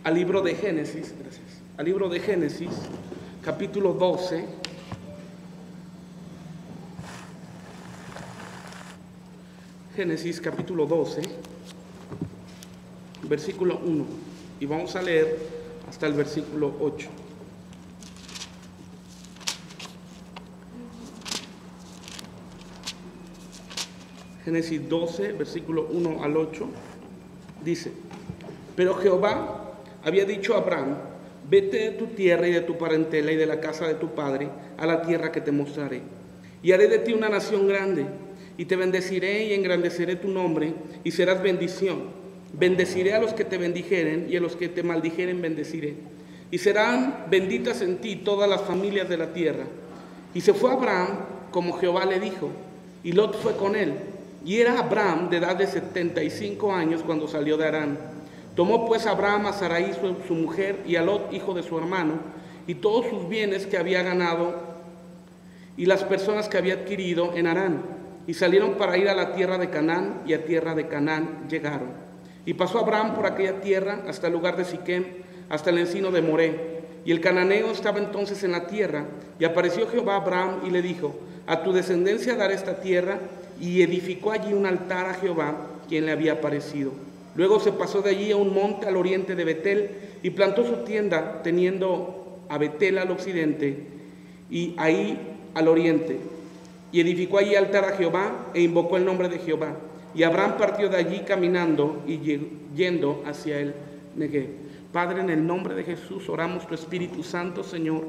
al libro de Génesis, al libro de Génesis, capítulo 12. Génesis capítulo 12, versículo 1, y vamos a leer hasta el versículo 8. Génesis 12, versículo 1 al 8, dice: Pero Jehová había dicho a Abraham: vete de tu tierra y de tu parentela y de la casa de tu padre a la tierra que te mostraré, y haré de ti una nación grande, y te bendeciré y engrandeceré tu nombre, y serás bendición. Bendeciré a los que te bendijeren, y a los que te maldijeren bendeciré, y serán benditas en ti todas las familias de la tierra. Y se fue Abraham como Jehová le dijo, y Lot fue con él. Y era Abraham de edad de 75 años cuando salió de Harán. Tomó pues Abraham a Sarai su mujer, y a Lot hijo de su hermano, y todos sus bienes que había ganado, y las personas que había adquirido en Harán, y salieron para ir a la tierra de Canaán, y a tierra de Canaán llegaron. Y pasó Abraham por aquella tierra hasta el lugar de Siquem, hasta el encino de Moré. Y el cananeo estaba entonces en la tierra, y apareció Jehová a Abraham y le dijo: a tu descendencia daré esta tierra, y edificó allí un altar a Jehová, quien le había aparecido. Luego se pasó de allí a un monte al oriente de Betel, y plantó su tienda, teniendo a Betel al occidente, y ahí al oriente. Y edificó allí altar a Jehová, e invocó el nombre de Jehová. Y Abraham partió de allí caminando y yendo hacia el Negev. Padre, en el nombre de Jesús, oramos tu Espíritu Santo, Señor,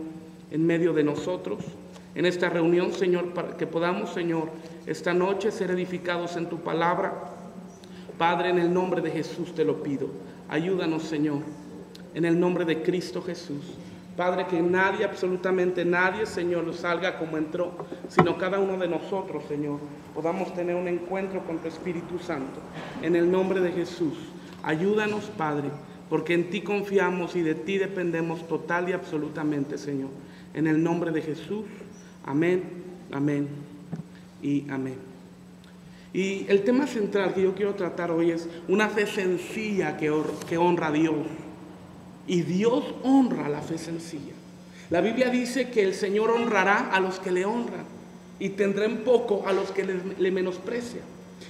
en medio de nosotros, en esta reunión, Señor, para que podamos, Señor, esta noche ser edificados en tu palabra. Padre, en el nombre de Jesús te lo pido. Ayúdanos, Señor, en el nombre de Cristo Jesús. Padre, que nadie, absolutamente nadie, Señor, salga como entró, sino cada uno de nosotros, Señor, podamos tener un encuentro con tu Espíritu Santo. En el nombre de Jesús, ayúdanos, Padre, porque en ti confiamos y de ti dependemos total y absolutamente, Señor. En el nombre de Jesús, amén, amén y amén. Y el tema central que yo quiero tratar hoy es una fe sencilla que honra a Dios. Y Dios honra la fe sencilla. La Biblia dice que el Señor honrará a los que le honran y tendrá en poco a los que le menosprecian.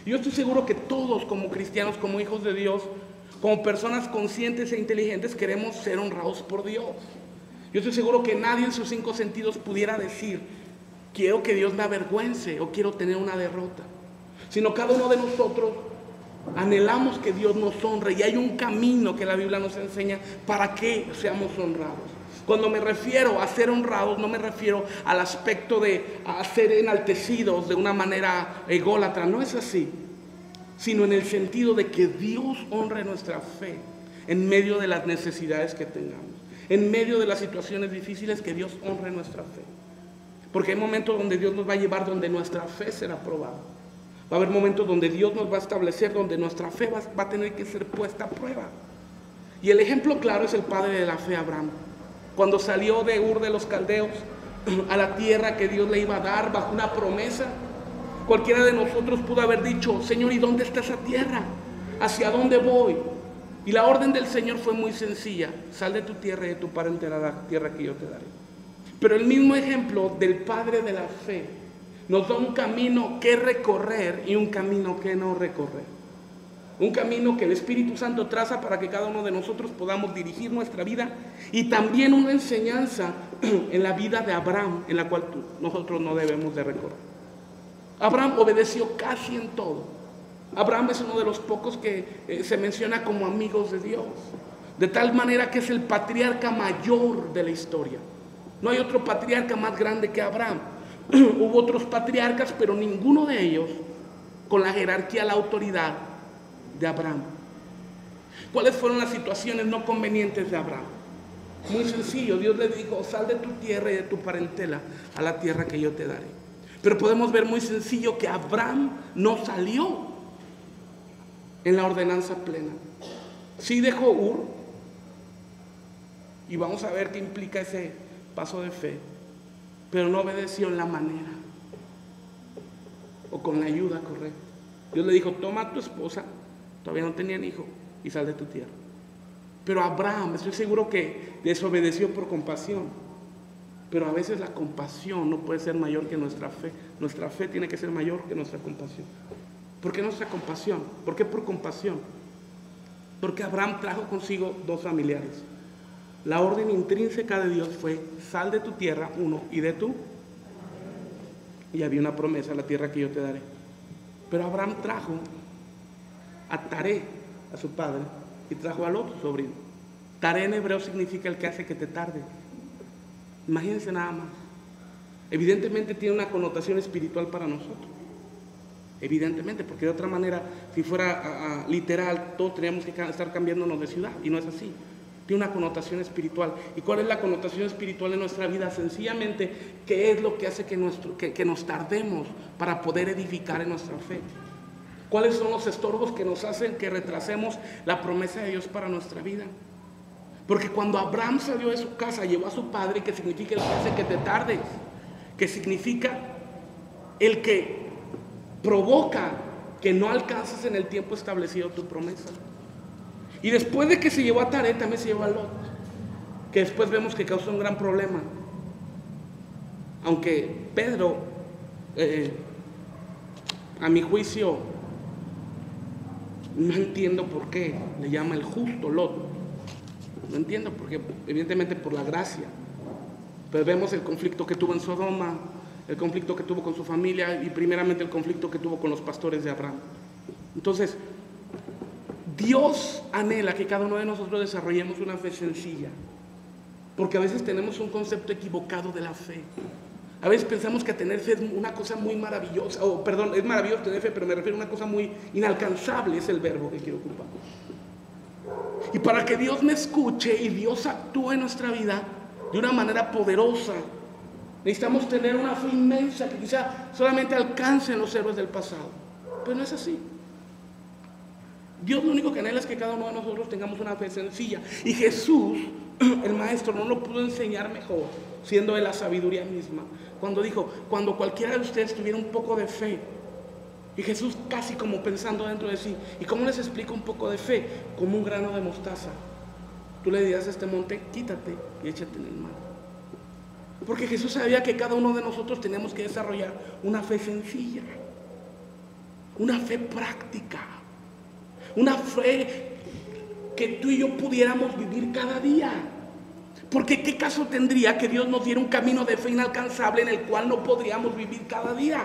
Yo estoy seguro que todos, como cristianos, como hijos de Dios, como personas conscientes e inteligentes, queremos ser honrados por Dios. Yo estoy seguro que nadie en sus 5 sentidos pudiera decir: quiero que Dios me avergüence o quiero tener una derrota. Sino cada uno de nosotros anhelamos que Dios nos honre, y hay un camino que la Biblia nos enseña para que seamos honrados. Cuando me refiero a ser honrados, no me refiero al aspecto de ser enaltecidos de una manera ególatra, no es así, sino en el sentido de que Dios honre nuestra fe en medio de las necesidades que tengamos, en medio de las situaciones difíciles, que Dios honre nuestra fe. Porque hay momentos donde Dios nos va a llevar donde nuestra fe será probada. Va a haber momentos donde Dios nos va a establecer, donde nuestra fe va a tener que ser puesta a prueba. Y el ejemplo claro es el padre de la fe, Abraham. Cuando salió de Ur de los Caldeos a la tierra que Dios le iba a dar bajo una promesa, cualquiera de nosotros pudo haber dicho: Señor, ¿y dónde está esa tierra? ¿Hacia dónde voy? Y la orden del Señor fue muy sencilla: sal de tu tierra y de tu parentela a la tierra que yo te daré. Pero el mismo ejemplo del padre de la fe nos da un camino que recorrer y un camino que no recorrer. Un camino que el Espíritu Santo traza para que cada uno de nosotros podamos dirigir nuestra vida, y también una enseñanza en la vida de Abraham, en la cual nosotros no debemos de recorrer. Abraham obedeció casi en todo. Abraham es uno de los pocos que se menciona como amigos de Dios, de tal manera que es el patriarca mayor de la historia. No hay otro patriarca más grande que Abraham. Hubo otros patriarcas, pero ninguno de ellos con la jerarquía, la autoridad de Abraham. ¿Cuáles fueron las situaciones no convenientes de Abraham? Muy sencillo, Dios le dijo: sal de tu tierra y de tu parentela a la tierra que yo te daré. Pero podemos ver muy sencillo que Abraham no salió en la ordenanza plena. Sí dejó Ur, y vamos a ver qué implica ese paso de fe, pero no obedeció en la manera o con la ayuda correcta. Dios le dijo: toma a tu esposa, todavía no tenían hijo, y sal de tu tierra. Pero Abraham, estoy seguro que desobedeció por compasión. Pero a veces la compasión no puede ser mayor que nuestra fe. Nuestra fe tiene que ser mayor que nuestra compasión. ¿Por qué nuestra compasión? ¿Por qué por compasión? Porque Abraham trajo consigo 2 familiares. La orden intrínseca de Dios fue: sal de tu tierra, uno, y de tú. Y había una promesa: la tierra que yo te daré. Pero Abraham trajo a Taré, a su padre, y trajo al otro sobrino. Taré en hebreo significa el que hace que te tarde. Imagínense nada más. Evidentemente tiene una connotación espiritual para nosotros. Evidentemente, porque de otra manera, si fuera literal, todos teníamos que estar cambiándonos de ciudad, y no es así. Tiene una connotación espiritual. ¿Y cuál es la connotación espiritual en nuestra vida? Sencillamente, ¿qué es lo que hace que nos tardemos para poder edificar en nuestra fe? ¿Cuáles son los estorbos que nos hacen que retrasemos la promesa de Dios para nuestra vida? Porque cuando Abraham salió de su casa, llevó a su padre, que significa el que hace que te tardes, que significa el que provoca que no alcances en el tiempo establecido tu promesa. Y después de que se llevó a Taré, también se llevó a Lot, que después vemos que causó un gran problema. Aunque Pedro, a mi juicio, no entiendo por qué le llama el justo Lot. No entiendo, porque evidentemente por la gracia. Pero vemos el conflicto que tuvo en Sodoma, el conflicto que tuvo con su familia, y primeramente el conflicto que tuvo con los pastores de Abraham. Entonces, Dios anhela que cada uno de nosotros desarrollemos una fe sencilla, porque a veces tenemos un concepto equivocado de la fe. A veces pensamos que tener fe es una cosa muy maravillosa, es maravilloso tener fe, pero me refiero a una cosa muy inalcanzable, es el verbo que quiero ocupar. Y para que Dios me escuche y Dios actúe en nuestra vida de una manera poderosa, necesitamos tener una fe inmensa que quizá solamente alcancen los héroes del pasado. Pero no es así. Dios lo único que anhela es que cada uno de nosotros tengamos una fe sencilla. Y Jesús, el Maestro, no lo pudo enseñar mejor, siendo Él la sabiduría misma, cuando dijo: cuando cualquiera de ustedes tuviera un poco de fe. Y Jesús, casi como pensando dentro de sí: ¿y cómo les explico un poco de fe? Como un grano de mostaza. Tú le dirás a este monte: quítate y échate en el mar. Porque Jesús sabía que cada uno de nosotros teníamos que desarrollar una fe sencilla, una fe práctica, una fe que tú y yo pudiéramos vivir cada día. Porque ¿qué caso tendría que Dios nos diera un camino de fe inalcanzable en el cual no podríamos vivir cada día?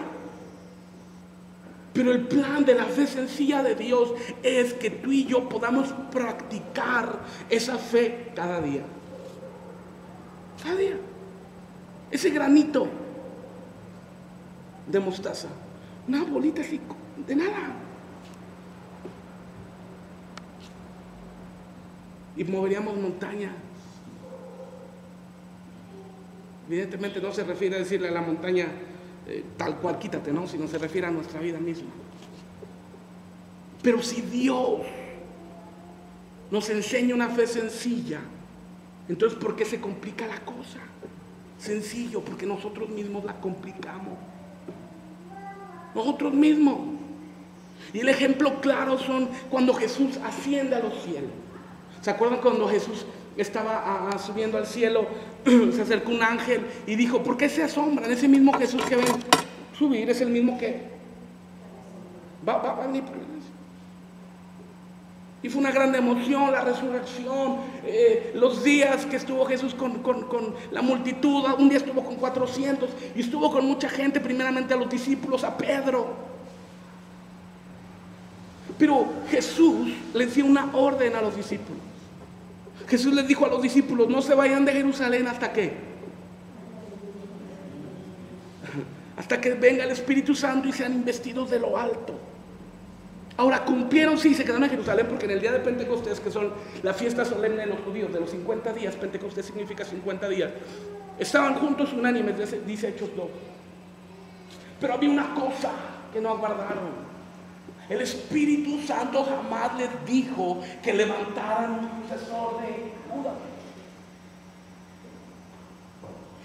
Pero el plan de la fe sencilla de Dios es que tú y yo podamos practicar esa fe cada día. Cada día. Ese granito de mostaza, una bolita así, de nada. Y moveríamos montañas. Evidentemente no se refiere a decirle a la montaña tal cual quítate, no, sino se refiere a nuestra vida misma. Pero si Dios nos enseña una fe sencilla, entonces ¿por qué se complica la cosa? Sencillo, porque nosotros mismos la complicamos. Nosotros mismos. Y el ejemplo claro son cuando Jesús asciende a los cielos. ¿Se acuerdan cuando Jesús estaba subiendo al cielo? Se acercó un ángel y dijo: ¿por qué se asombran? Ese mismo Jesús que ven subir es el mismo que va a venir. Y fue una gran emoción la resurrección, los días que estuvo Jesús con la multitud. Un día estuvo con 400 y estuvo con mucha gente, primeramente a los discípulos, a Pedro. Pero Jesús les dio una orden a los discípulos. Jesús les dijo a los discípulos: no se vayan de Jerusalén hasta que venga el Espíritu Santo y sean investidos de lo alto. Ahora, cumplieron, sí, se quedaron en Jerusalén, porque en el día de Pentecostés, que son la fiesta solemne de los judíos, de los 50 días, Pentecostés significa 50 días, estaban juntos unánimes, dice Hechos 2. Pero había una cosa que no aguardaron. El Espíritu Santo jamás les dijo que levantaran un sucesor de Judas.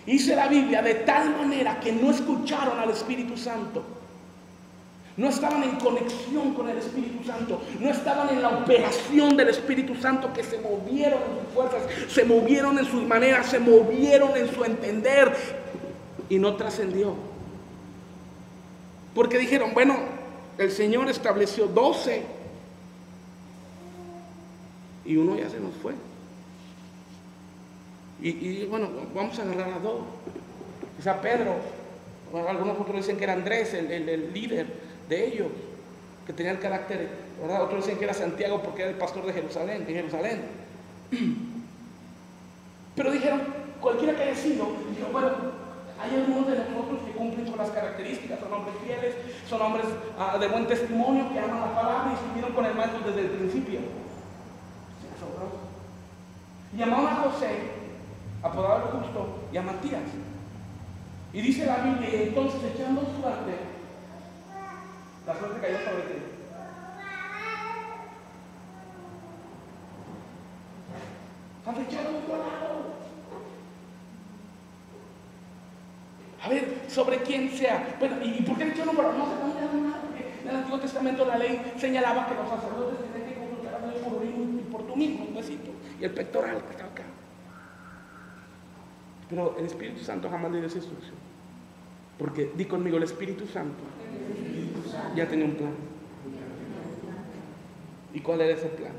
Dice la Biblia de tal manera que no escucharon al Espíritu Santo. no estaban en conexión con el Espíritu Santo, no estaban en la operación del Espíritu Santo, que se movieron en sus fuerzas, se movieron en sus maneras, se movieron en su entender y no trascendió. Porque dijeron, bueno, el Señor estableció 12 y uno ya se nos fue. Y bueno, vamos a agarrar a 2. Quizá Pedro, algunos otros dicen que era Andrés, el líder de ellos, que tenía el carácter, ¿verdad? Otros dicen que era Santiago porque era el pastor de Jerusalén, Pero dijeron, cualquiera que haya sido, dijeron, bueno, hay algunos de nosotros que cumplen con las características, son hombres fieles, son hombres de buen testimonio, que aman la palabra y estuvieron con el maestro desde el principio. Y llamaron a José, apodado el Justo, y a Matías. Y dice la Biblia, y entonces echando suerte, la suerte cayó sobre ti. Están echando un lado. A ver, sobre quién sea. Bueno, ¿y por qué le echaron para no se cambiaron nada? Porque en el Antiguo Testamento la ley señalaba que los sacerdotes tenían que consultar a Dios por uno y por tú mismo, un besito. Y el pectoral que estaba acá. Pero el Espíritu Santo jamás le dio esa instrucción. Porque, di conmigo, el Espíritu Santo ya tenía un plan. ¿Y cuál era ese plan?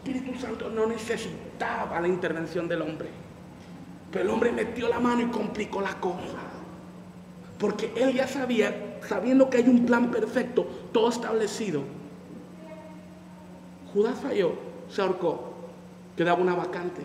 El Espíritu Santo no necesitaba la intervención del hombre. Pero el hombre metió la mano y complicó la cosa. Porque él ya sabía, sabiendo que hay un plan perfecto, todo establecido. Judas falló, se ahorcó, quedaba una vacante.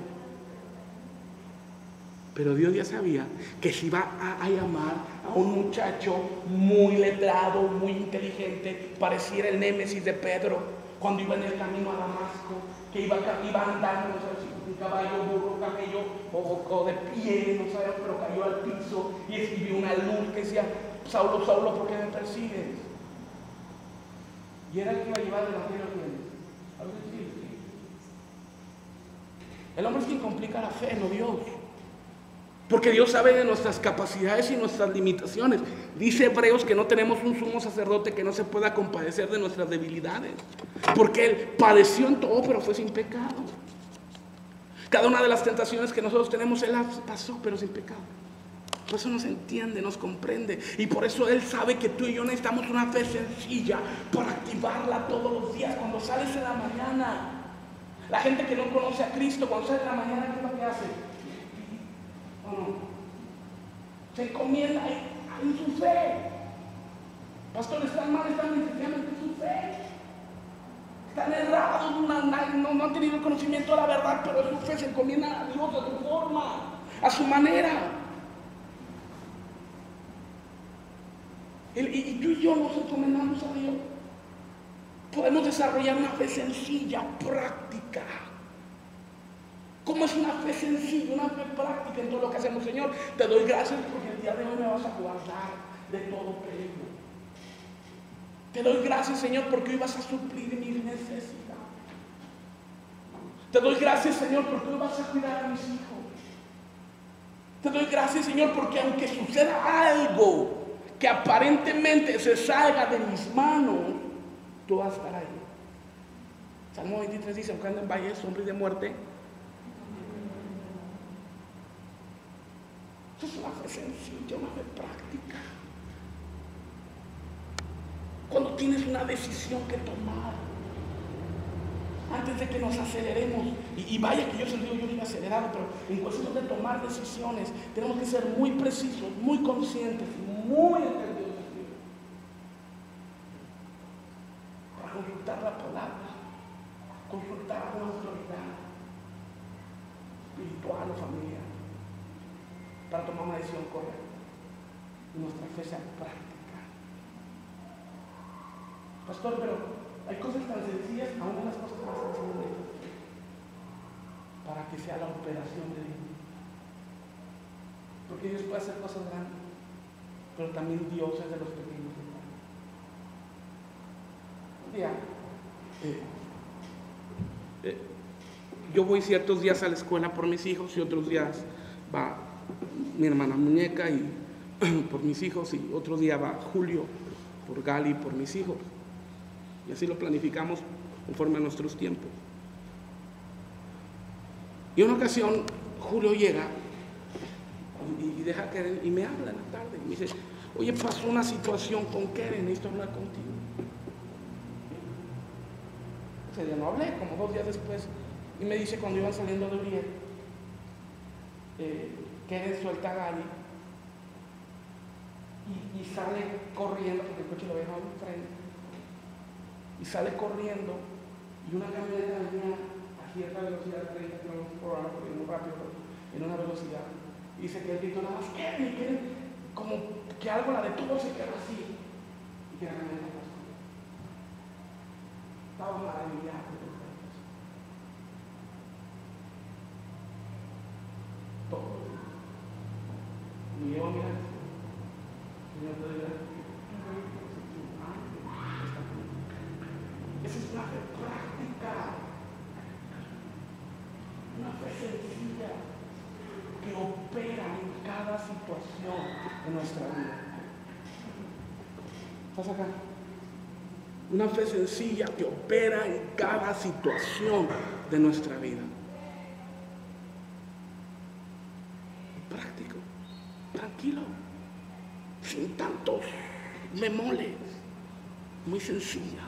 Pero Dios ya sabía que si iba a llamar a un muchacho muy letrado, muy inteligente, pareciera el némesis de Pedro, cuando iba en el camino a Damasco, que iba andando, no sé si un caballo, burro, camello o de pie, no sabemos, pero cayó al piso y escribió una luz que decía, Saulo, Saulo, ¿por qué me persigues? Y era el que iba a llevar el evangelio a quienes. El hombre es quien complica la fe, no Dios. Porque Dios sabe de nuestras capacidades y nuestras limitaciones. Dice Hebreos que no tenemos un sumo sacerdote que no se pueda compadecer de nuestras debilidades. Porque Él padeció en todo, pero fue sin pecado. Cada una de las tentaciones que nosotros tenemos, Él las pasó, pero sin pecado. Por eso nos entiende, nos comprende. Y por eso Él sabe que tú y yo necesitamos una fe sencilla para activarla todos los días. Cuando sales en la mañana, la gente que no conoce a Cristo, cuando sale en la mañana, ¿qué es lo que hace? Se encomienda en su fe. Pastores, están mal, están necesariamente en su fe. Están errados, no han tenido el conocimiento de la verdad, pero en su fe se encomiendan a Dios a su forma, a su manera. Y tú y yo nos encomendamos a Dios. Podemos desarrollar una fe sencilla, práctica. ¿Cómo es una fe sencilla, una fe práctica en todo lo que hacemos? Señor, te doy gracias porque el día de hoy me vas a guardar de todo peligro. Te doy gracias, Señor, porque hoy vas a suplir mis necesidades. Te doy gracias, Señor, porque hoy vas a cuidar a mis hijos. Te doy gracias, Señor, porque aunque suceda algo que aparentemente se salga de mis manos, tú vas a estar ahí. Salmo 23 dice, aunque ando en valle de sombra y de muerte, eso es una fe sencilla, una fe práctica. Cuando tienes una decisión que tomar, antes de que nos aceleremos, y vaya que yo se lo digo, yo soy acelerado, pero en cuestión de tomar decisiones, tenemos que ser muy precisos, muy conscientes, muy entendidos para consultar la palabra, consultar a una autoridad espiritual o familiar, para tomar una decisión correcta y nuestra fe sea práctica. Pastor, pero hay cosas tan sencillas, aún las cosas más sencillas, para que sea la operación de Dios. Porque Dios puede hacer cosas grandes, pero también Dios es de los pequeños. Un día, yo voy ciertos días a la escuela por mis hijos y otros días va mi hermana Muñeca y por mis hijos, y otro día va Julio por Gali, por mis hijos. Y así lo planificamos conforme a nuestros tiempos. Y una ocasión Julio llega y deja Keren y me habla en la tarde y me dice: oye, pasó una situación con Keren, necesito hablar contigo. Ese día no hablé, como 2 días después, y me dice, cuando iban saliendo de Uriel, Keren suelta a Gali y sale corriendo, porque el coche lo dejaba enfrente, y sale corriendo, y una camioneta venía a cierta velocidad, 30 km por hora, porque muy rápido, en una velocidad, y dice que él gritó nada más: Keren, como que algo la detuvo, se quedó así, y que la camioneta pasó. Estaba maravillado. Todo. Y yo, mira, Señor, te doy gracias. Esa es una fe práctica, una fe sencilla que opera en cada situación de nuestra vida. ¿Estás acá? Una fe sencilla que opera en cada situación de nuestra vida. Práctico, tranquilo, sin tantos bemoles, muy sencilla.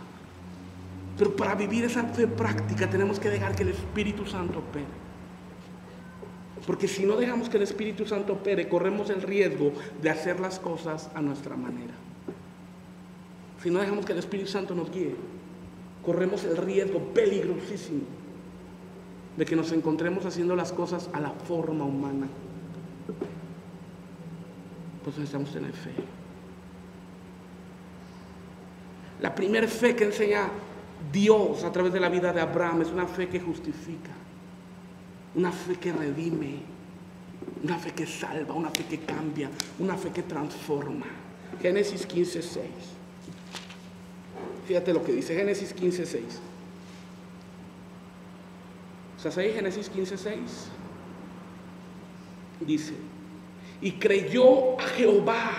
Pero para vivir esa fe práctica tenemos que dejar que el Espíritu Santo opere. Porque si no dejamos que el Espíritu Santo opere, corremos el riesgo de hacer las cosas a nuestra manera. Si no dejamos que el Espíritu Santo nos guíe, corremos el riesgo peligrosísimo de que nos encontremos haciendo las cosas a la forma humana. Pues necesitamos tener fe. La primera fe que enseña Dios a través de la vida de Abraham es una fe que justifica, una fe que redime, una fe que salva, una fe que cambia, una fe que transforma. Génesis 15:6. Fíjate lo que dice Génesis 15:6. ¿Estás ahí? Génesis 15:6. Dice: y creyó a Jehová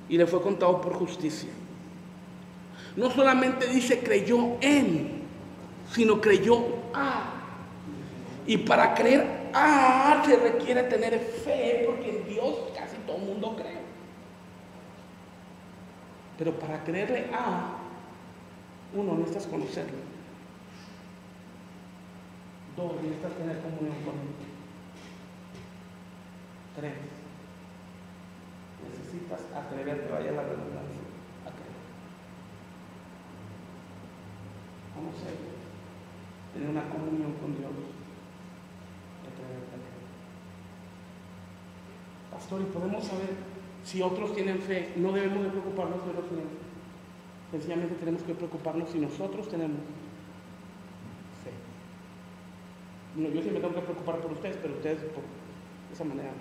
y le fue contado por justicia. No solamente dice creyó en, sino creyó a. Y para creer a se requiere tener fe, porque en Dios casi todo el mundo cree. Pero para creerle a, uno, necesitas conocerlo. 2, necesitas tener comunión con él. 3, necesitas atreverte, vaya la redundancia, a creer. Conocerlo, tener una comunión con Dios, atreverte a creer. Pastor, y podemos saber si otros tienen fe. No debemos de preocuparnos de los tienen fe. Sencillamente tenemos que preocuparnos si nosotros tenemos fe. No, yo sí me tengo que preocupar por ustedes, pero ustedes por esa manera.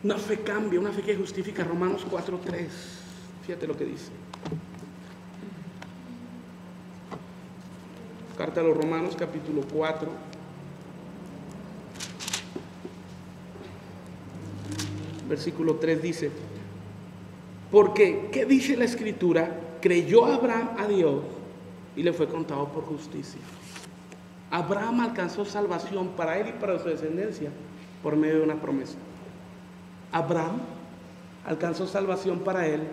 Una fe cambia, una fe que justifica. Romanos 4:3. Fíjate lo que dice. Carta a los Romanos, capítulo 4. Versículo 3 dice: porque, ¿qué dice la Escritura? Creyó Abraham a Dios y le fue contado por justicia. Abraham alcanzó salvación para él y para su descendencia por medio de una promesa. Abraham alcanzó salvación para él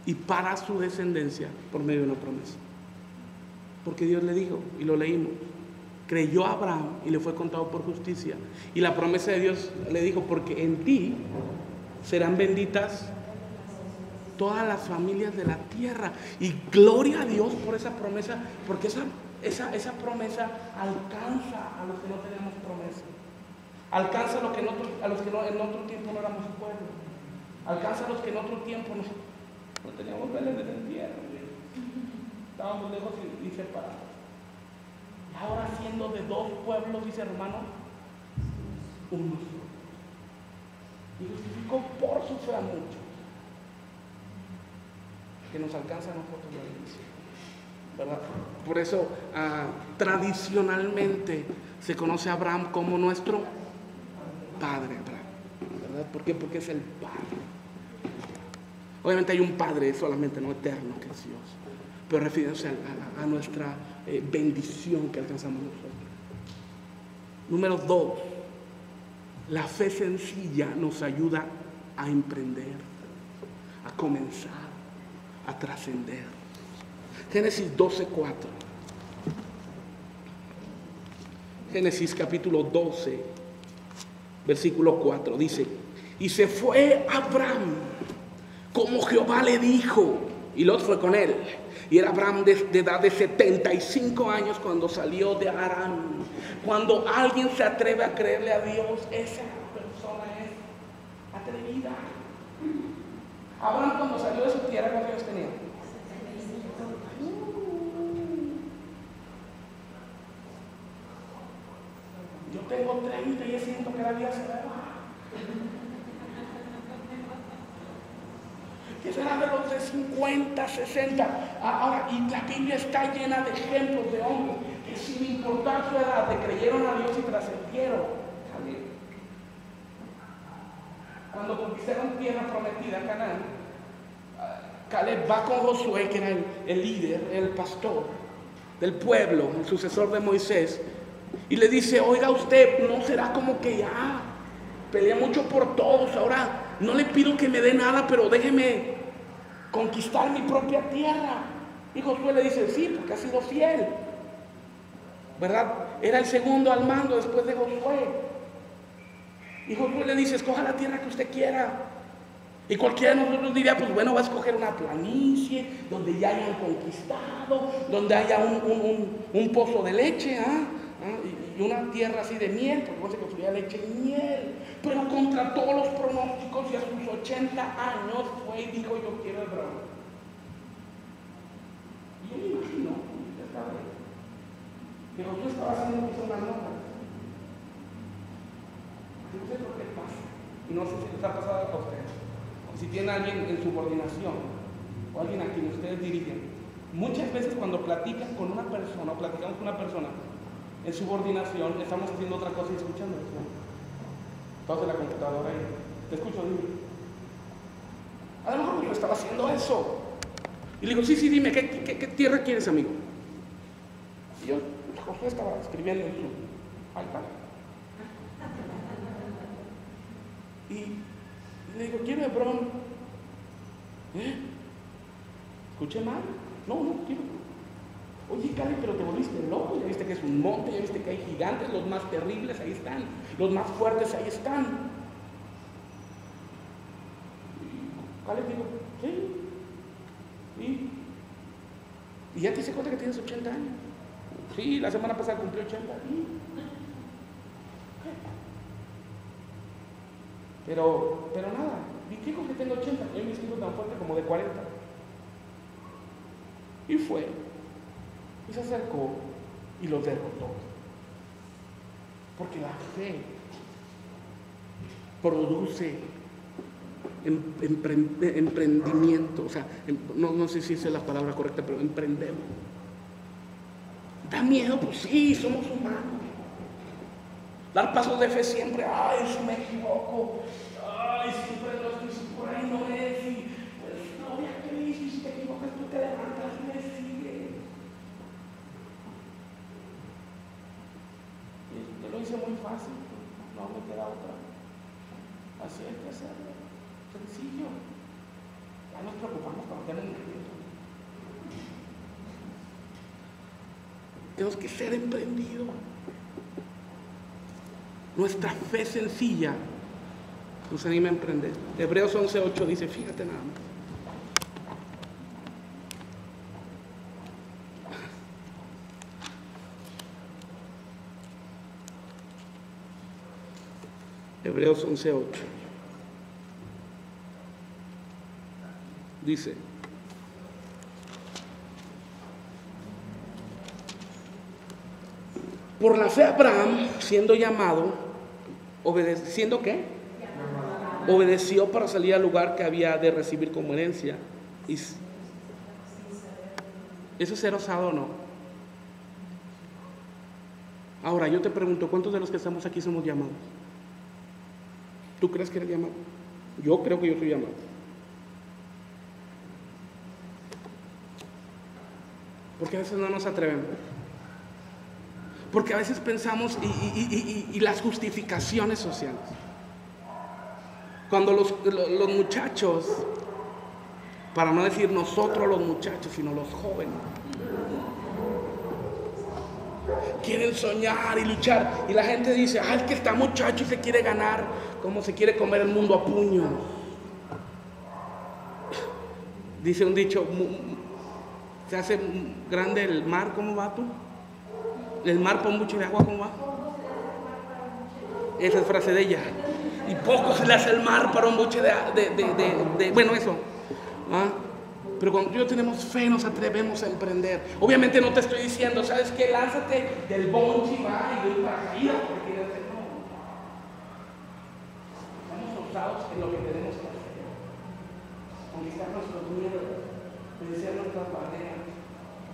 y para su descendencia por medio de una promesa. Porque Dios le dijo, y lo leímos, creyó a Abraham y le fue contado por justicia. Y la promesa de Dios le dijo: porque en ti serán benditas todas las familias de la tierra. Y gloria a Dios por esa promesa, porque esa promesa alcanza a los que no tenemos promesa. Alcanza a los que en otro tiempo no éramos pueblo. Alcanza a los que en otro tiempo no teníamos velas del entierro. Estábamos lejos y separados. Ahora, siendo de 2 pueblos, dice hermano, uno solo. Y justificó por su fe a muchos, que nos alcanza a nosotros la bendición, ¿verdad? Por eso tradicionalmente se conoce a Abraham como nuestro Padre Abraham, ¿verdad? ¿Por qué? Porque es el Padre. Obviamente hay un Padre solamente, no eterno, que es Dios, pero refiriéndose a nuestra bendición que alcanzamos nosotros. Número 2, la fe sencilla nos ayuda a emprender, a comenzar, a trascender. Génesis 12:4. Génesis capítulo 12, versículo 4 dice: y se fue Abraham como Jehová le dijo, y Lot fue con él. Y era Abraham de edad de 75 años cuando salió de Harán. Cuando alguien se atreve a creerle a Dios, esa persona es atrevida. Abraham, cuando salió de su tierra, ¿cuántos años tenía? Yo tengo 30 y ya siento que la vida se me va. Que será de los de 50, 60. Ahora, y la Biblia está llena de ejemplos de hombres que sin importar su edad le creyeron a Dios y trascendieron. Cuando conquistaron tierra prometida, Canaán, Caleb va con Josué, que era el líder, el pastor del pueblo, el sucesor de Moisés, y le dice: oiga, usted no será como que ya pelea mucho por todos, ahora no le pido que me dé nada, pero déjeme conquistar mi propia tierra. Y Josué le dice: sí, porque ha sido fiel, ¿verdad? Era el segundo al mando después de Josué. Y Josué le dice: escoja la tierra que usted quiera. Y cualquiera de nosotros diría: pues bueno, va a escoger una planicie donde ya hayan conquistado, donde haya un pozo de leche, y una tierra así de miel, porque no se construía leche y miel. Pero contra todos los pronósticos, y a sus 80 años fue y dijo: yo quiero Hebrón. Y yo me imagino que Josué estaba haciendo una nota. No sé por qué pasa, y no sé si les ha pasado a ustedes. Si tienen a alguien en subordinación o alguien a quien ustedes dirigen, muchas veces cuando platican con una persona o platicamos con una persona en subordinación, estamos haciendo otra cosa y escuchando eso. Todos en la computadora y te escucho, dime. A lo mejor yo estaba haciendo eso. Y le digo: sí, dime, ¿qué tierra quieres, amigo? Y yo, Josué estaba escribiendo en su iPad. Y le digo: quiero Hebrón. ¿Escuché mal? No, quiero. Oye, Cali, pero te volviste loco. Ya viste que es un monte, ya viste que hay gigantes, los más terribles ahí están, los más fuertes ahí están. Y Cali dijo: sí. Y ya te hice cuenta que tienes 80 años. Sí, la semana pasada cumplí 80. Pero nada, y dijo que tengo 80, yo me escribo tan fuerte como de 40. Y fue, y se acercó y los derrotó. Porque la fe produce emprendimiento, o sea, no sé si esa es la palabra correcta, pero emprendemos. Da miedo, pues sí, somos humanos. Dar pasos de fe siempre: ay, si me equivoco, ay, siempre lo estoy por ahí, no es, y pues no voy a Cristo, y si te equivocas tú te levantas y me sigues. Y yo lo hice muy fácil, no me queda otra. Así hay que hacerlo, sencillo. Ya nos preocupamos cuando tenemos tiempo. Tenemos que ser emprendidos. Nuestra fe sencilla nos anima a emprender. Hebreos 11:8 dice: fíjate nada más. Hebreos 11:8 dice: por la fe Abraham, siendo llamado, ¿siendo qué? Obedeció para salir al lugar que había de recibir como herencia. Y ¿eso es ser osado o no? Ahora yo te pregunto: ¿cuántos de los que estamos aquí somos llamados? ¿Tú crees que eres llamado? Yo creo que yo soy llamado. Porque a veces no nos atrevemos. Porque a veces pensamos y las justificaciones sociales. Cuando los muchachos, para no decir nosotros los muchachos, sino los jóvenes, quieren soñar y luchar, y la gente dice, es que está muchacho y se quiere ganar, como se quiere comer el mundo a puños. Dice un dicho, se hace grande el mar, ¿cómo va tú? El mar por mucho de agua, ¿cómo va? Esa es frase de ella. Y poco se le hace el mar para un buche de bueno, eso. ¿Ah? Pero cuando tú y yo tenemos fe, nos atrevemos a emprender. Obviamente no te estoy diciendo, ¿sabes qué? Lánzate del bungee, va, y de un paracaídas, porque quieres hacer. No. Estamos osados en lo que tenemos que hacer. Conquistar nuestros miedos, vencer nuestras barreras,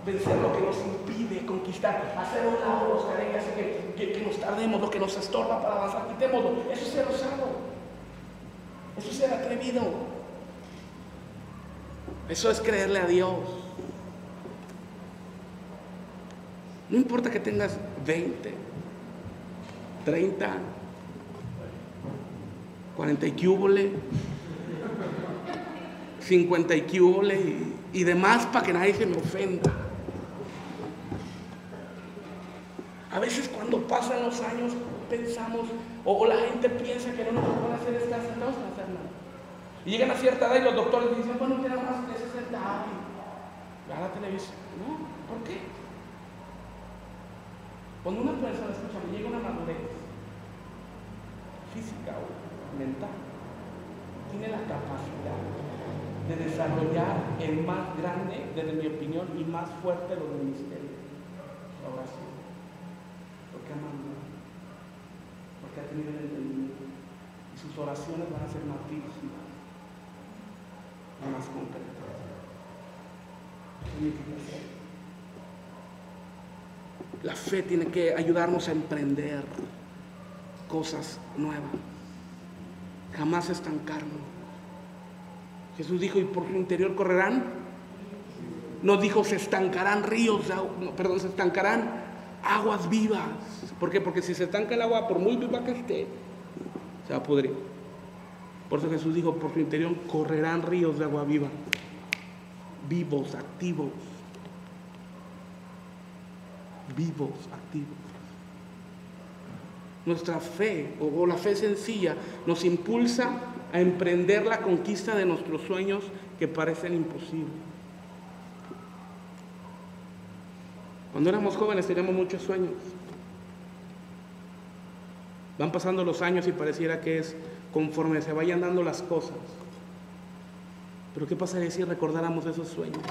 vencer lo que nos impide conquistar, hacer un lado los que hace que nos tardemos, lo que nos estorba para avanzar, quitémoslo. Eso es ser osado, eso es ser atrevido, eso es creerle a Dios. No importa que tengas 20, 30, 40 y cúbole, 50 y cúbole y demás, para que nadie se me ofenda. A veces cuando pasan los años pensamos, o la gente piensa que no nos van a hacer estar sentados sin hacer nada. Y llegan a cierta edad y los doctores dicen, bueno, tiene más de 60 años. Ve a la televisión. No, ¿por qué? Cuando una persona, escúchame, llega a una madurez física o mental, tiene la capacidad de desarrollar el más grande, desde mi opinión, y más fuerte de los ministerios, la oración. Porque ama a Dios, porque ha tenido el entendimiento, y sus oraciones van a ser más víctimas, más concretas. La fe tiene que ayudarnos a emprender cosas nuevas, jamás estancarnos. Jesús dijo, y por su interior correrán. No dijo, se estancarán ríos, se estancarán aguas vivas. ¿Por qué? Porque si se estanca el agua, por muy viva que esté, se va a pudrir. Por eso Jesús dijo, por su interior correrán ríos de agua viva. Vivos, activos. Vivos, activos. Nuestra fe, o la fe sencilla, nos impulsa a emprender la conquista de nuestros sueños que parecen imposibles. Cuando éramos jóvenes teníamos muchos sueños. Van pasando los años y pareciera que es conforme se vayan dando las cosas. Pero ¿qué pasaría si recordáramos esos sueños?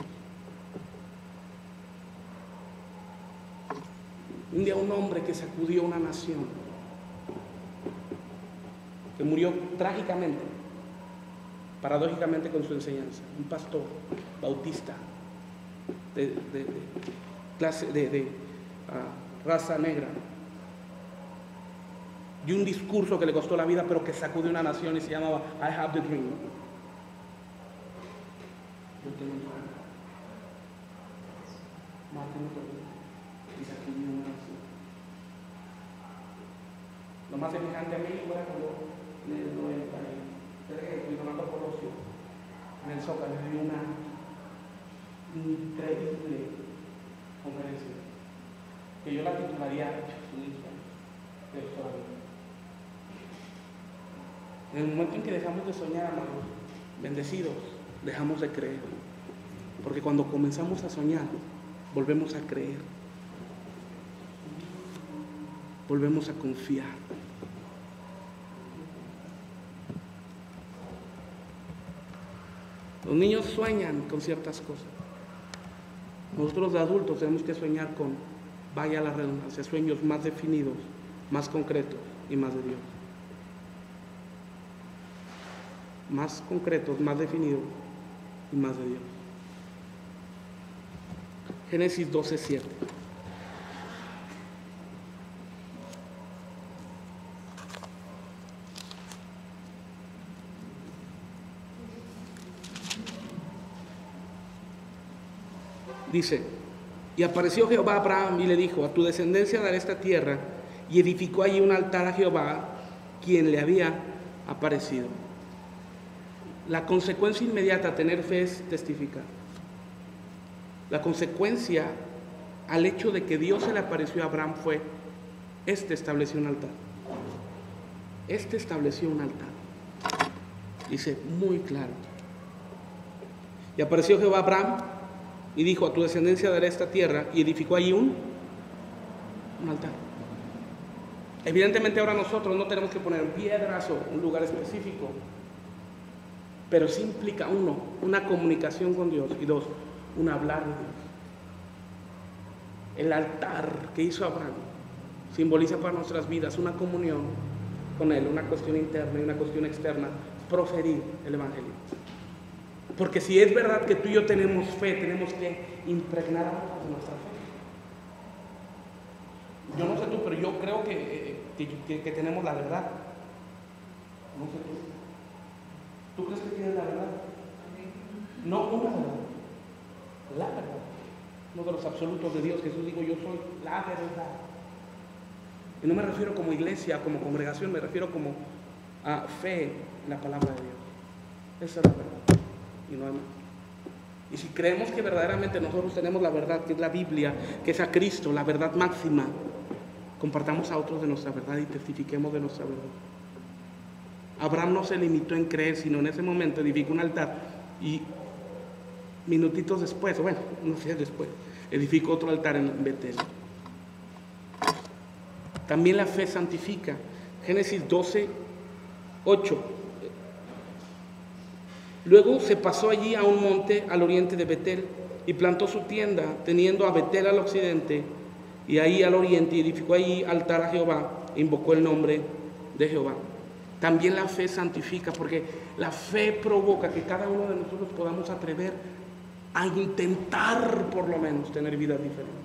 Un día un hombre que sacudió una nación, que murió trágicamente, paradójicamente con su enseñanza, un pastor bautista de raza negra, y un discurso que le costó la vida, pero que sacudió una nación y se llamaba I Have the Dream. Yo tengo un sueño. Martín Lutero y sacudió una nación. Lo más semejante a mí fue cuando en el 93, fui Donaldo Colosio, en el Zócalo, le dio una increíble conferencia, que yo la titularía su hija de doctorado. En el momento en que dejamos de soñar, amados, bendecidos, dejamos de creer. Porque cuando comenzamos a soñar, volvemos a creer. Volvemos a confiar. Los niños sueñan con ciertas cosas. Nosotros de adultos tenemos que soñar con, vaya la redundancia, sueños más definidos, más concretos y más de Dios. Más concretos, más definidos y más de Dios. Génesis 12:7. Dice, y apareció Jehová a Abraham y le dijo, a tu descendencia daré esta tierra, y edificó allí un altar a Jehová, quien le había aparecido. La consecuencia inmediata a tener fe es testificar. La consecuencia al hecho de que Dios se le apareció a Abraham fue, estableció un altar. Estableció un altar. Dice muy claro. Y apareció Jehová a Abraham y dijo, a tu descendencia daré esta tierra, y edificó allí un altar. Evidentemente ahora nosotros no tenemos que poner piedras o un lugar específico, pero sí implica, uno, una comunicación con Dios, y dos, un hablar de Dios. El altar que hizo Abraham simboliza para nuestras vidas una comunión con Él, una cuestión interna y una cuestión externa, proferir el Evangelio. Porque si es verdad que tú y yo tenemos fe, tenemos que impregnar de nuestra fe. Yo no sé tú, pero yo creo que tenemos la verdad. No sé tú. ¿Tú crees que tienes la verdad? No una verdad, la verdad. Uno de los absolutos de Dios. Jesús dijo, yo soy la verdad. Y no me refiero como iglesia, como congregación, me refiero como a fe en la palabra de Dios. Esa es la verdad. Y no hay más. Y si creemos que verdaderamente nosotros tenemos la verdad, que es la Biblia, que es a Cristo, la verdad máxima, compartamos a otros de nuestra verdad y testifiquemos de nuestra verdad. Abraham no se limitó en creer, sino en ese momento edificó un altar y minutitos después, bueno, unos días después, edificó otro altar en Betel. También la fe santifica. Génesis 12, 8. Luego se pasó allí a un monte al oriente de Betel y plantó su tienda, teniendo a Betel al occidente y ahí al oriente, y edificó allí altar a Jehová e invocó el nombre de Jehová. También la fe santifica, porque la fe provoca que cada uno de nosotros podamos atrever a intentar por lo menos tener vidas diferentes.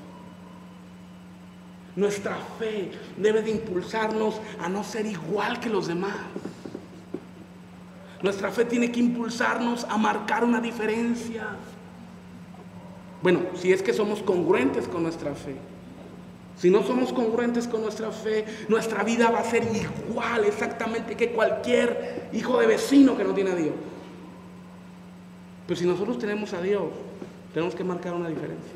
Nuestra fe debe de impulsarnos a no ser igual que los demás. Nuestra fe tiene que impulsarnos a marcar una diferencia. Bueno, si es que somos congruentes con nuestra fe. Si no somos congruentes con nuestra fe, nuestra vida va a ser igual exactamente que cualquier hijo de vecino que no tiene a Dios. Pero si nosotros tenemos a Dios, tenemos que marcar una diferencia.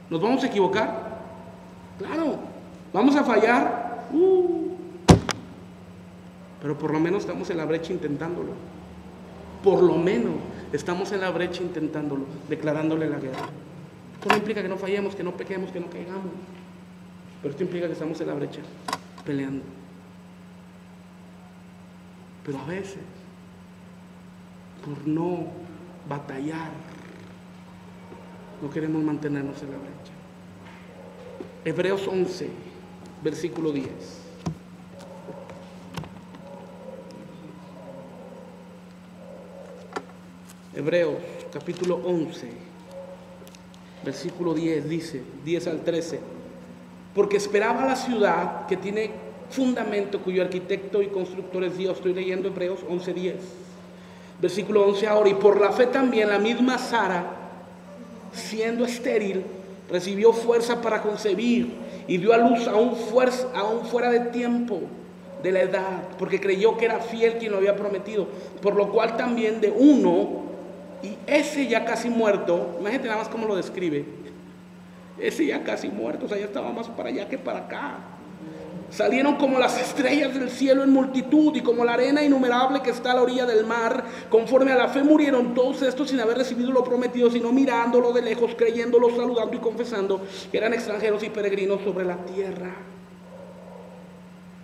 ¿Nos vamos a equivocar? Claro. ¿Vamos a fallar? Pero por lo menos estamos en la brecha intentándolo. Por lo menos estamos en la brecha intentándolo, declarándole la guerra. Esto no implica que no fallemos, que no pequemos, que no caigamos. Pero esto implica que estamos en la brecha, peleando. Pero a veces, por no batallar, no queremos mantenernos en la brecha. Hebreos 11, versículo 10. Hebreos capítulo 11, versículo 10 dice, 10 al 13, porque esperaba la ciudad que tiene fundamento, cuyo arquitecto y constructor es Dios. Estoy leyendo Hebreos 11, 10. Versículo 11 ahora, y por la fe también la misma Sara, siendo estéril, recibió fuerza para concebir y dio a luz aún fuera de tiempo de la edad, porque creyó que era fiel quien lo había prometido, por lo cual también de uno, y ese ya casi muerto, imagínate nada más cómo lo describe, ese ya casi muerto, o sea, ya estaba más para allá que para acá. Salieron como las estrellas del cielo en multitud y como la arena innumerable que está a la orilla del mar. Conforme a la fe murieron todos estos sin haber recibido lo prometido, sino mirándolo de lejos, creyéndolo, saludando y confesando que eran extranjeros y peregrinos sobre la tierra.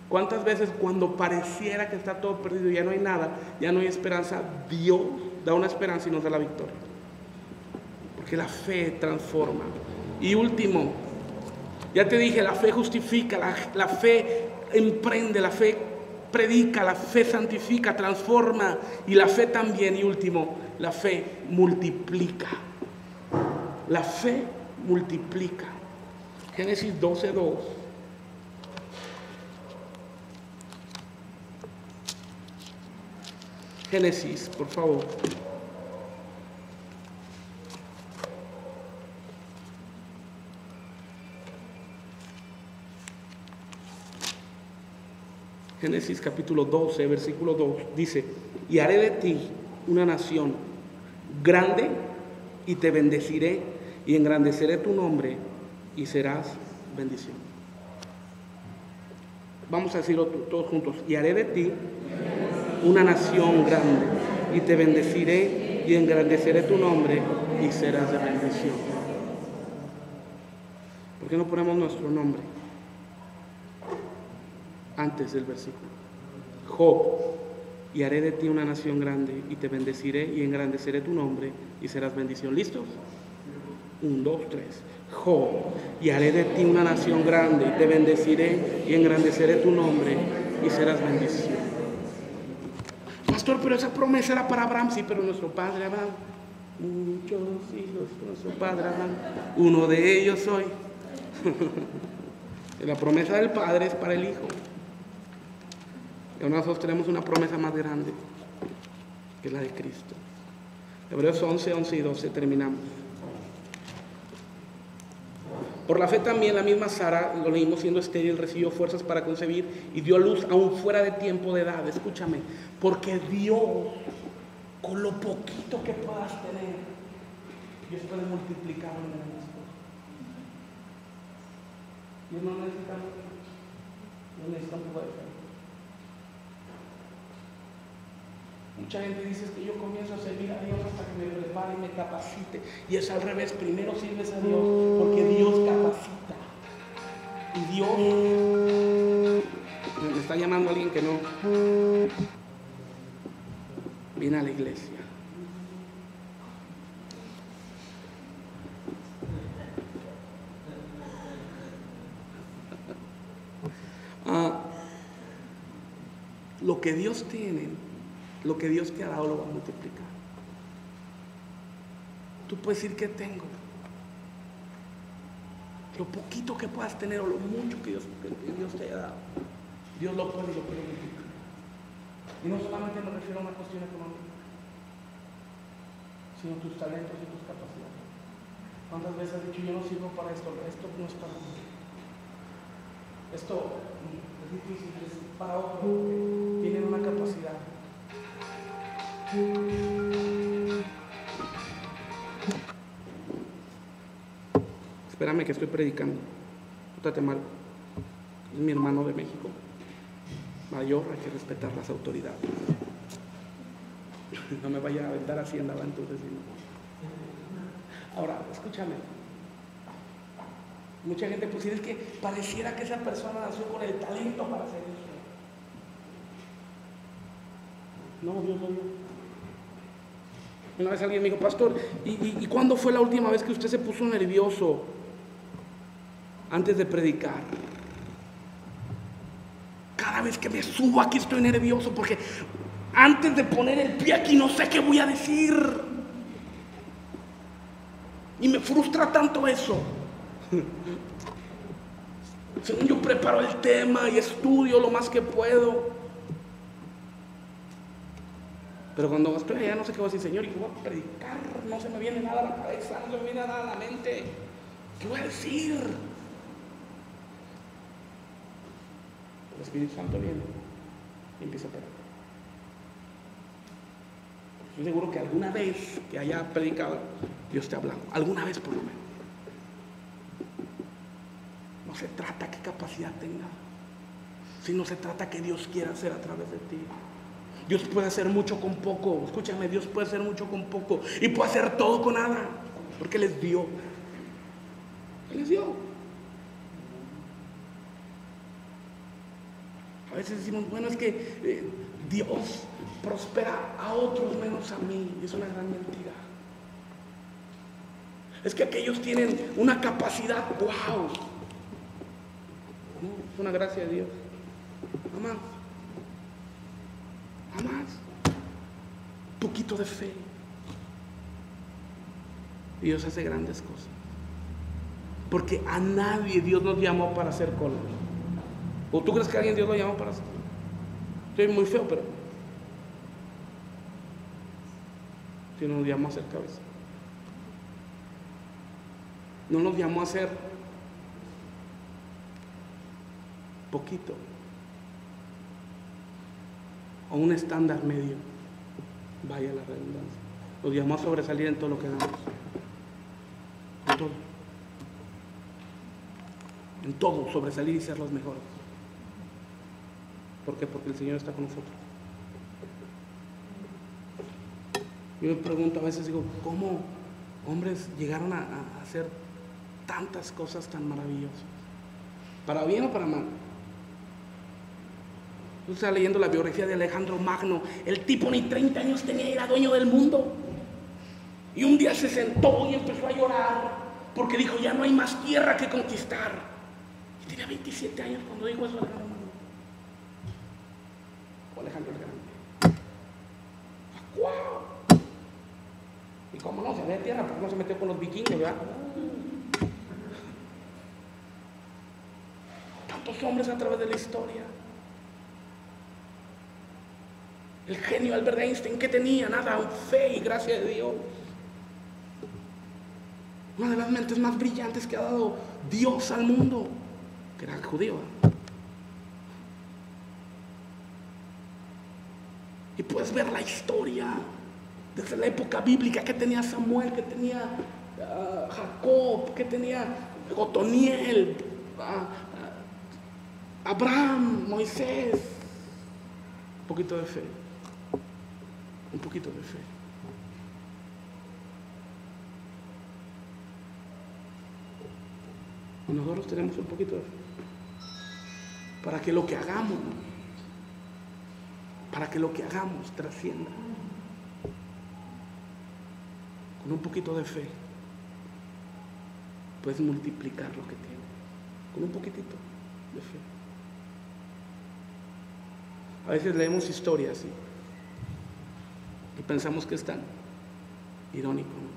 ¿Cuántas veces cuando pareciera que está todo perdido, ya no hay nada, ya no hay esperanza, Dios da una esperanza y nos da la victoria? Porque la fe transforma. Y último, ya te dije, la fe justifica, la fe emprende, la fe predica, la fe santifica, transforma, y la fe también, y último, la fe multiplica. La fe multiplica. Génesis 12:2. Génesis, por favor. Génesis capítulo 12, versículo 2, dice: y haré de ti una nación grande y te bendeciré y engrandeceré tu nombre y serás bendición. Vamos a decirlo todos juntos: y haré de ti una nación grande y te bendeciré y engrandeceré tu nombre y serás de bendición. ¿Por qué no ponemos nuestro nombre antes del versículo? Job: y haré de ti una nación grande y te bendeciré y engrandeceré tu nombre y serás bendición. ¿Listos? 1, 2, 3. Job: y haré de ti una nación grande y te bendeciré y engrandeceré tu nombre y serás bendición. Pastor, pero esa promesa era para Abraham. Sí, pero nuestro padre Abraham, muchos hijos, nuestro padre Abraham, uno de ellos soy. La promesa del Padre es para el Hijo. Y ahora nosotros tenemos una promesa más grande, que es la de Cristo. Hebreos 11, 11 y 12, terminamos. Por la fe también la misma Sara, lo leímos, siendo estéril, recibió fuerzas para concebir y dio a luz aún fuera de tiempo de edad. Escúchame, porque Dios, con lo poquito que puedas tener, Dios puede multiplicarlo en grandes cosas. Dios no necesita un poco de fe. Mucha gente dice que yo comienzo a servir a Dios hasta que me prepare y me capacite. Y es al revés: primero sirves a Dios porque Dios capacita. Y Dios me está llamando a alguien que no viene a la iglesia. Lo que Dios tiene, lo que Dios te ha dado, lo va a multiplicar. Tú puedes decir: ¿qué tengo? Lo poquito que puedas tener o lo mucho que Dios te haya dado, Dios lo puede y lo puede multiplicar. Y no solamente me refiero a una cuestión económica, sino tus talentos y tus capacidades. ¿Cuántas veces has dicho: yo no sirvo para esto no es para mí? Esto es difícil, es para otro, porque tienen una capacidad. Espérame que estoy predicando. Pórtate mal. Es mi hermano de México mayor, hay que respetar las autoridades. No me vaya a aventar hacienda antes de decirlo. Ahora, escúchame. Mucha gente pues es que pareciera que esa persona nació con el talento para hacer eso. No, Dios lo dio. Una vez alguien me dijo: pastor, ¿y cuándo fue la última vez que usted se puso nervioso antes de predicar? Cada vez que me subo aquí estoy nervioso porque antes de poner el pie aquí no sé qué voy a decir. Y me frustra tanto eso. Según yo preparo el tema y estudio lo más que puedo, pero cuando estoy allá no sé qué voy a decir. Señor, ¿y qué voy a predicar? No se me viene nada a la cabeza, no se me viene nada a la mente. ¿Qué voy a decir? El Espíritu Santo viene y empieza a pedir. Estoy seguro que alguna vez que haya predicado, Dios te ha hablado, alguna vez por lo menos. No se trata qué capacidad tenga, sino se trata que Dios quiera hacer a través de ti. Dios puede hacer mucho con poco. Escúchame, Dios puede hacer mucho con poco y puede hacer todo con nada, porque Él les dio. Él les dio. A veces decimos: bueno, es que Dios prospera a otros menos a mí. Es una gran mentira. Es que aquellos tienen una capacidad, wow. No, es una gracia de Dios. Jamás. Jamás. Poquito de fe. Y Dios hace grandes cosas. Porque a nadie Dios nos llamó para hacer cola. ¿O tú crees que a alguien Dios lo llamó para hacer? Estoy muy feo, pero si nos llamó a hacer cabeza. No nos llamó a hacer poquito. o un estándar medio, vaya la redundancia. Nos llamó a sobresalir en todo lo que hagamos. En todo. En todo, sobresalir y ser los mejores. ¿Por qué? Porque el Señor está con nosotros. Yo me pregunto a veces, digo, ¿cómo hombres llegaron a hacer tantas cosas tan maravillosas? ¿Para bien o para mal? Yo estaba leyendo la biografía de Alejandro Magno. El tipo ni 30 años tenía y era dueño del mundo. Y un día se sentó y empezó a llorar porque dijo, ya no hay más tierra que conquistar. Y tenía 27 años cuando dijo eso Alejandro Magno. O Alejandro el Grande. ¡Wow! Y cómo no, se ve tierra, porque no se metió con los vikingos, ¿verdad? Tantos hombres a través de la historia. El genio Albert Einstein, ¿qué tenía? Nada, fe y gracia de Dios. Una de las mentes más brillantes que ha dado Dios al mundo, que era judío. Y puedes ver la historia desde la época bíblica, que tenía Samuel, que tenía Jacob, que tenía Otoniel, Abraham, Moisés. Un poquito de fe. Un poquito de fe. Y nosotros tenemos un poquito de fe. Para que lo que hagamos, trascienda. Con un poquito de fe puedes multiplicar lo que tienes. Con un poquitito de fe. A veces leemos historias y pensamos que es tan irónico, ¿no?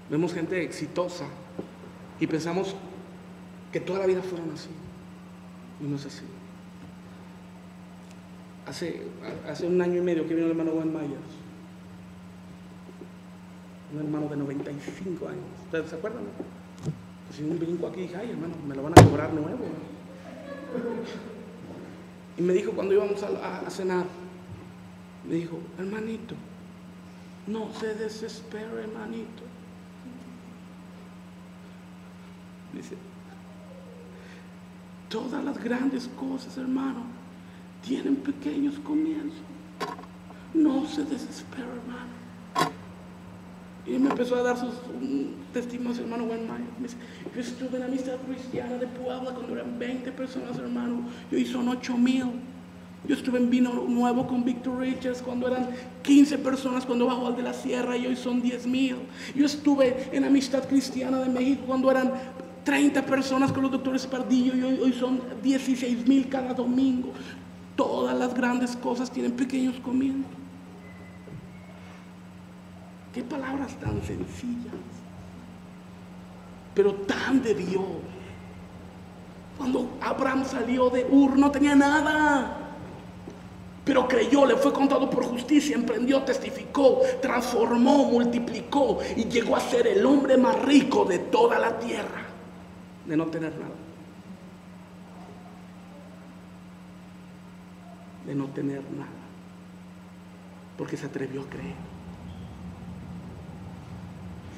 Vemos gente exitosa y pensamos que toda la vida fueron así. Y no es así. Hace un año y medio que vino el hermano Juan Myers, un hermano de 95 años. ¿Ustedes se acuerdan? Pues si un brinco aquí dije, ay hermano, me lo van a cobrar nuevo, ¿no? Y me dijo cuando íbamos a cenar, me dijo, hermanito, no se desespere, hermanito. Dice, todas las grandes cosas, hermano, tienen pequeños comienzos. No se desespere, hermano. Y me empezó a dar sus testimonios, hermano Juan Myers. Me dice, yo estuve en la Amistad Cristiana de Puebla cuando eran 20 personas, hermano, y hoy son 8,000. Yo estuve en Vino Nuevo con Victor Richards cuando eran 15 personas cuando bajó al de la Sierra y hoy son 10,000. Yo estuve en Amistad Cristiana de México cuando eran 30 personas con los doctores Pardillo y hoy son 16,000 cada domingo. Todas las grandes cosas tienen pequeños comienzos. Qué palabras tan sencillas, pero tan de Dios. Cuando Abraham salió de Ur no tenía nada, pero creyó, le fue contado por justicia, emprendió, testificó, transformó, multiplicó y llegó a ser el hombre más rico de toda la tierra, de no tener nada. De no tener nada, porque se atrevió a creer.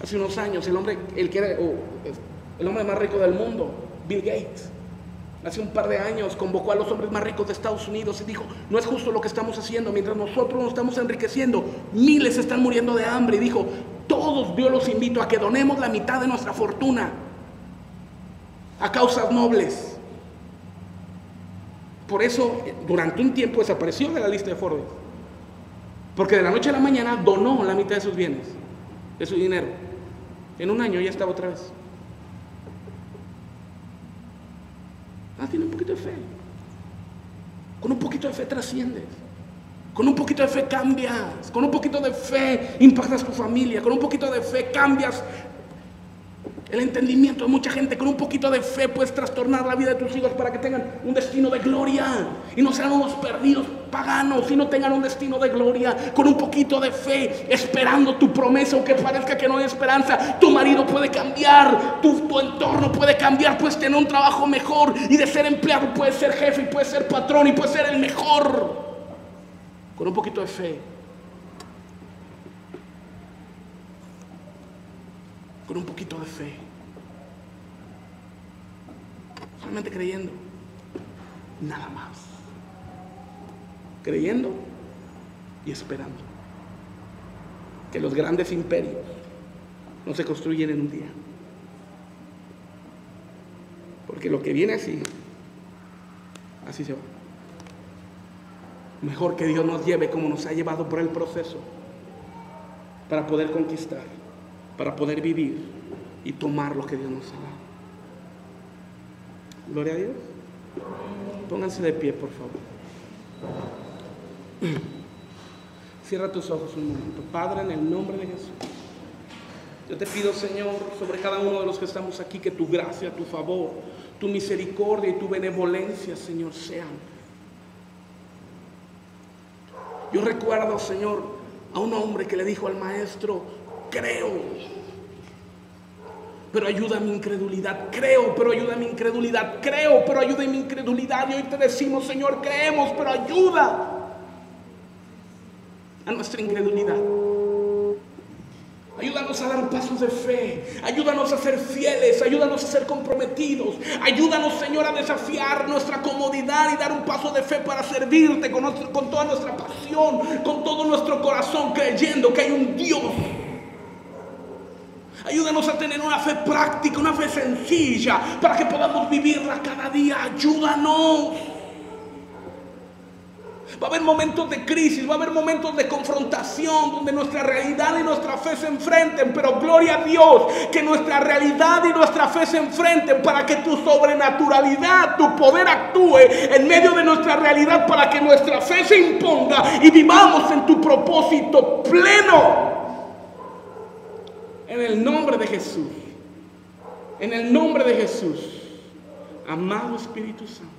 Hace unos años el hombre más rico del mundo, Bill Gates, hace un par de años convocó a los hombres más ricos de Estados Unidos y dijo, no es justo lo que estamos haciendo, mientras nosotros nos estamos enriqueciendo, miles están muriendo de hambre, y dijo, todos yo los invito a que donemos la mitad de nuestra fortuna a causas nobles. Por eso durante un tiempo desapareció de la lista de Forbes, porque de la noche a la mañana donó la mitad de sus bienes, de su dinero. En un año ya estaba otra vez. Tiene un poquito de fe. Con un poquito de fe trasciendes. Con un poquito de fe cambias. Con un poquito de fe impactas tu familia. Con un poquito de fe cambias El entendimiento de mucha gente. Con un poquito de fe puedes trastornar la vida de tus hijos para que tengan un destino de gloria y no sean unos perdidos paganos, sino tengan un destino de gloria. Con un poquito de fe, esperando tu promesa, aunque parezca que no hay esperanza. Tu marido puede cambiar, tu entorno puede cambiar, puedes tener un trabajo mejor, y de ser empleado puedes ser jefe, y puedes ser patrón, y puedes ser el mejor. Con un poquito de fe. Con un poquito de fe. Solamente creyendo. Nada más. Creyendo y esperando. Que los grandes imperios no se construyen en un día. Porque lo que viene así se va. Mejor que Dios nos lleve como nos ha llevado por el proceso, para poder conquistar, para poder vivir y tomar lo que Dios nos ha dado. Gloria a Dios. Pónganse de pie, por favor. Cierra tus ojos un momento. Padre, en el nombre de Jesús, yo te pido, Señor, sobre cada uno de los que estamos aquí, que tu gracia, tu favor, tu misericordia y tu benevolencia, Señor, sean. Yo recuerdo, Señor, a un hombre que le dijo al maestro: creo, pero ayuda a mi incredulidad. Creo, pero ayuda a mi incredulidad. Creo, pero ayuda a mi incredulidad. Y hoy te decimos, Señor, creemos, pero ayuda a nuestra incredulidad. Ayúdanos a dar pasos de fe. Ayúdanos a ser fieles. Ayúdanos a ser comprometidos. Ayúdanos, Señor, a desafiar nuestra comodidad y dar un paso de fe para servirte con toda nuestra pasión, con todo nuestro corazón, creyendo que hay un Dios. Ayúdanos a tener una fe práctica, una fe sencilla, para que podamos vivirla cada día. Ayúdanos. Va a haber momentos de crisis, va a haber momentos de confrontación, donde nuestra realidad y nuestra fe se enfrenten. Pero gloria a Dios, que nuestra realidad y nuestra fe se enfrenten, para que tu sobrenaturalidad, tu poder actúe en medio de nuestra realidad, para que nuestra fe se imponga y vivamos en tu propósito pleno. En el nombre de Jesús. En el nombre de Jesús. Amado Espíritu Santo,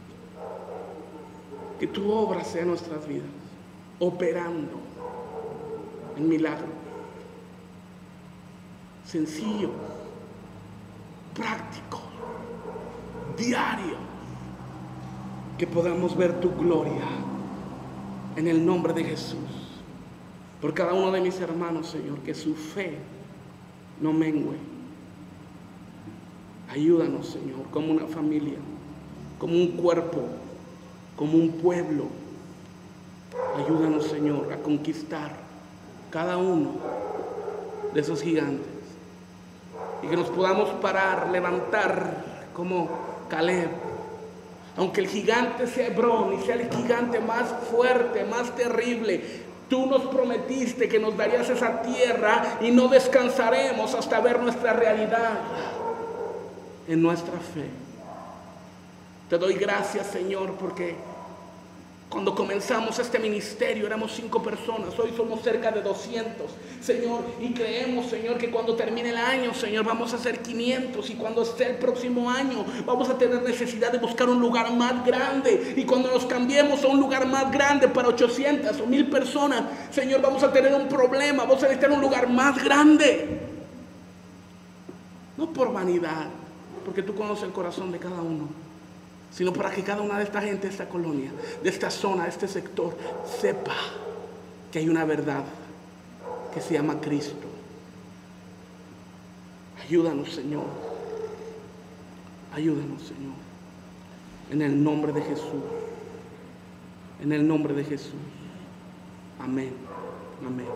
que tu obra sea en nuestras vidas, operando en milagros sencillos, prácticos, diarios, que podamos ver tu gloria en el nombre de Jesús. Por cada uno de mis hermanos, Señor, que su fe no mengue. Ayúdanos, Señor, como una familia, como un cuerpo, como un pueblo. Ayúdanos, Señor, a conquistar cada uno de esos gigantes, y que nos podamos parar, levantar como Caleb. Aunque el gigante sea Hebrón y sea el gigante más fuerte, más terrible, tú nos prometiste que nos darías esa tierra, y no descansaremos hasta ver nuestra realidad en nuestra fe. Te doy gracias, Señor, porque cuando comenzamos este ministerio éramos 5 personas, hoy somos cerca de 200, Señor, y creemos, Señor, que cuando termine el año, Señor, vamos a ser 500, y cuando esté el próximo año vamos a tener necesidad de buscar un lugar más grande, y cuando nos cambiemos a un lugar más grande para 800 o 1000 personas, Señor, vamos a tener un problema, vamos a necesitar un lugar más grande, no por vanidad, porque tú conoces el corazón de cada uno, sino para que cada una de esta gente, de esta colonia, de esta zona, de este sector, sepa que hay una verdad que se llama Cristo. Ayúdanos, Señor. Ayúdanos, Señor. En el nombre de Jesús. En el nombre de Jesús. Amén. Amén.